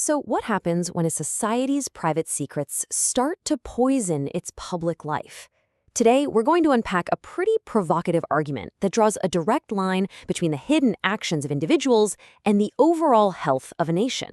So, what happens when a society's private secrets start to poison its public life? Today, we're going to unpack a pretty provocative argument that draws a direct line between the hidden actions of individuals and the overall health of a nation.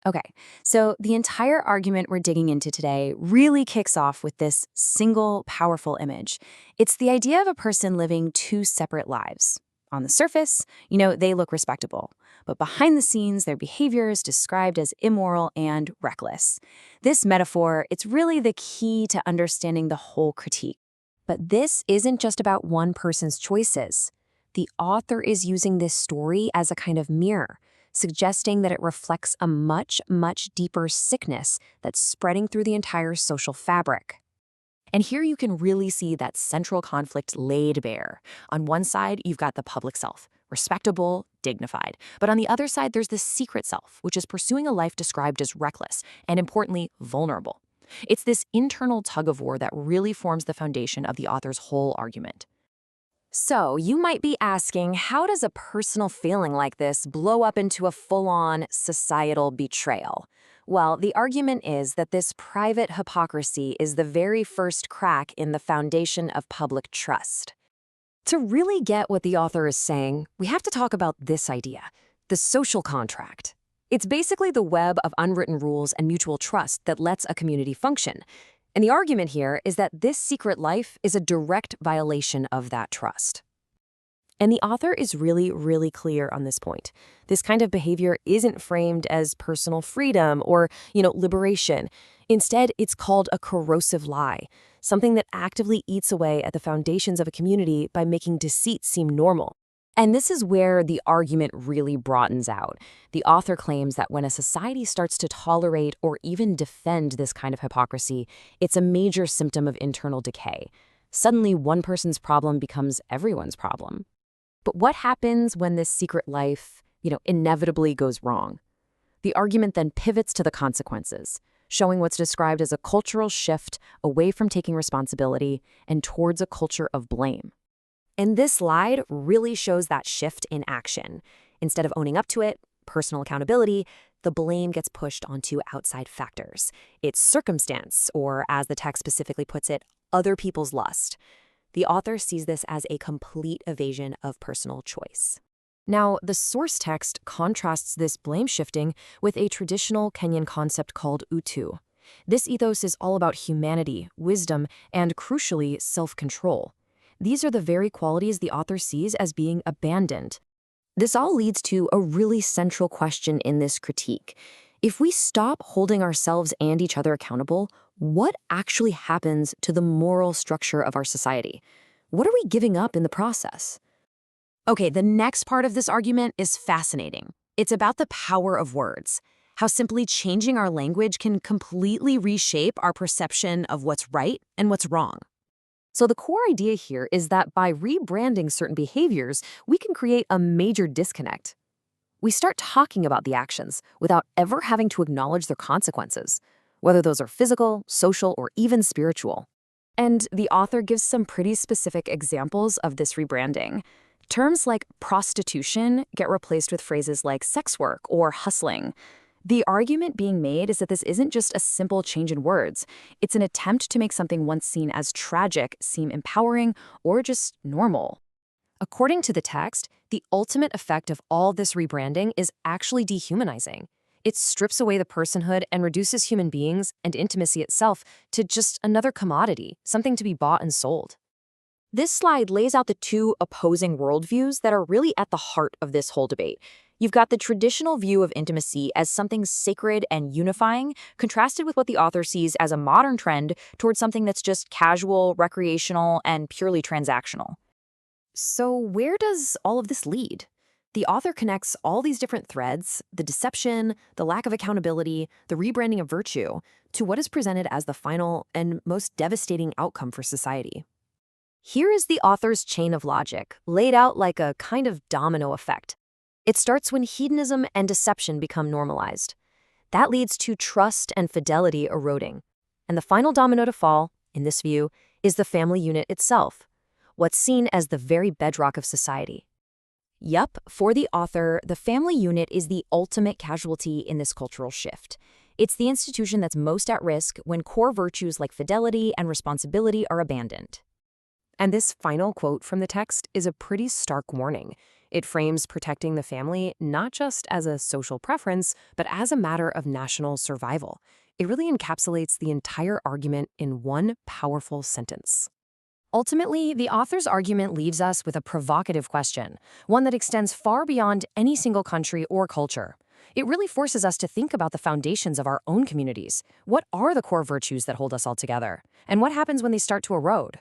Okay, so the entire argument we're digging into today really kicks off with this single powerful image. It's the idea of a person living two separate lives. On the surface, they look respectable, but behind the scenes, their behavior is described as immoral and reckless. This metaphor, it's really the key to understanding the whole critique. But this isn't just about one person's choices. The author is using this story as a kind of mirror, suggesting that it reflects a much, much deeper sickness that's spreading through the entire social fabric. And here you can really see that central conflict laid bare. On one side, you've got the public self, respectable, dignified. But on the other side, there's the secret self, which is pursuing a life described as reckless and, importantly, vulnerable. It's this internal tug-of-war that really forms the foundation of the author's whole argument. So, you might be asking, how does a personal feeling like this blow up into a full-on societal betrayal? Well, the argument is that this private hypocrisy is the very first crack in the foundation of public trust. To really get what the author is saying, we have to talk about this idea, the social contract. It's basically the web of unwritten rules and mutual trust that lets a community function. And the argument here is that this secret life is a direct violation of that trust. And the author is really, really clear on this point. This kind of behavior isn't framed as personal freedom or, liberation. Instead, it's called a corrosive lie, something that actively eats away at the foundations of a community by making deceit seem normal. And this is where the argument really broadens out. The author claims that when a society starts to tolerate or even defend this kind of hypocrisy, it's a major symptom of internal decay. Suddenly, one person's problem becomes everyone's problem. But what happens when this secret life, inevitably goes wrong? The argument then pivots to the consequences, showing what's described as a cultural shift away from taking responsibility and towards a culture of blame. And this slide really shows that shift in action. Instead of owning up to it, personal accountability, the blame gets pushed onto outside factors. It's circumstance, or as the text specifically puts it, other people's lust. The author sees this as a complete evasion of personal choice. Now, the source text contrasts this blame shifting with a traditional Kenyan concept called utu. This ethos is all about humanity, wisdom, and crucially, self-control. These are the very qualities the author sees as being abandoned. This all leads to a really central question in this critique. If we stop holding ourselves and each other accountable, what actually happens to the moral structure of our society? What are we giving up in the process? Okay, the next part of this argument is fascinating. It's about the power of words, how simply changing our language can completely reshape our perception of what's right and what's wrong. So the core idea here is that by rebranding certain behaviors, we can create a major disconnect. We start talking about the actions without ever having to acknowledge their consequences, whether those are physical, social, or even spiritual. And the author gives some pretty specific examples of this rebranding. Terms like prostitution get replaced with phrases like sex work or hustling. The argument being made is that this isn't just a simple change in words. It's an attempt to make something once seen as tragic seem empowering or just normal. According to the text, the ultimate effect of all this rebranding is actually dehumanizing. It strips away the personhood and reduces human beings and intimacy itself to just another commodity, something to be bought and sold. This slide lays out the two opposing worldviews that are really at the heart of this whole debate. You've got the traditional view of intimacy as something sacred and unifying, contrasted with what the author sees as a modern trend towards something that's just casual, recreational, and purely transactional. So where does all of this lead? The author connects all these different threads, the deception, the lack of accountability, the rebranding of virtue, to what is presented as the final and most devastating outcome for society. Here is the author's chain of logic, laid out like a kind of domino effect. It starts when hedonism and deception become normalized. That leads to trust and fidelity eroding. And the final domino to fall, in this view, is the family unit itself, what's seen as the very bedrock of society. Yup, for the author, the family unit is the ultimate casualty in this cultural shift. It's the institution that's most at risk when core virtues like fidelity and responsibility are abandoned. And this final quote from the text is a pretty stark warning. It frames protecting the family not just as a social preference, but as a matter of national survival. It really encapsulates the entire argument in one powerful sentence. Ultimately, the author's argument leaves us with a provocative question, one that extends far beyond any single country or culture. It really forces us to think about the foundations of our own communities. What are the core virtues that hold us all together? And what happens when they start to erode?